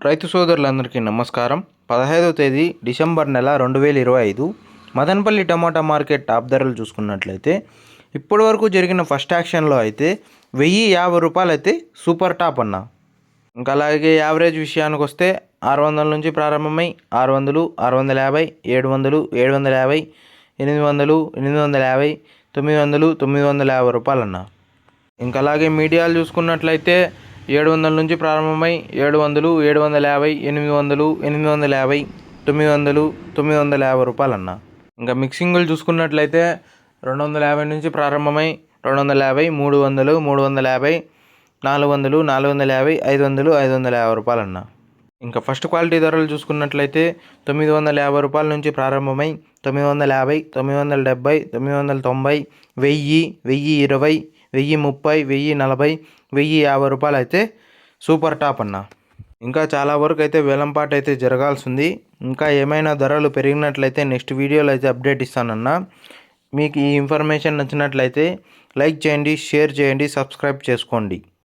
రైతు సోదరులందరికీ నమస్కారం. 15వ తేదీ డిసెంబర్ నెల 2025 మదనపల్లి టమాటా మార్కెట్ టాప్ ధరలు చూసుకున్నట్లయితే ఇప్పటి వరకు జరిగిన ఫస్ట్ యాక్షన్లో అయితే ₹1050 అయితే సూపర్ టాప్ అన్న. ఇంకా అలాగే యావరేజ్ విషయానికి వస్తే 600 నుంచి ప్రారంభమై 600, 650, 700, 750, 800, 850, 900, ₹950 అన్న. ఇంకా అలాగే మీడియాలు చూసుకున్నట్లయితే 700 నుంచి ప్రారంభమై 700, 750, 800, 850, 900, ₹950 అన్న. ఇంకా మిక్సింగులు చూసుకున్నట్లయితే 250 నుంచి ప్రారంభమై 250, 300, 350, 400, 450, 500, ₹550 అన్న. ఇంకా ఫస్ట్ క్వాలిటీ ధరలు చూసుకున్నట్లయితే ₹950 నుంచి ప్రారంభమై 950, 970, 990, 1000, 1020, 1030, 1040, ₹1050 అయితే సూపర్ టాప్ అన్న. ఇంకా చాలా వరకు అయితే వేలంపాట అయితే జరగాల్సి ఉంది. ఇంకా ఏమైనా ధరలు పెరిగినట్లయితే నెక్స్ట్ వీడియోలో అయితే అప్డేట్ ఇస్తానన్నా. మీకు ఈ ఇన్ఫర్మేషన్ నచ్చినట్లయితే లైక్ చేయండి, షేర్ చేయండి, సబ్స్క్రైబ్ చేసుకోండి.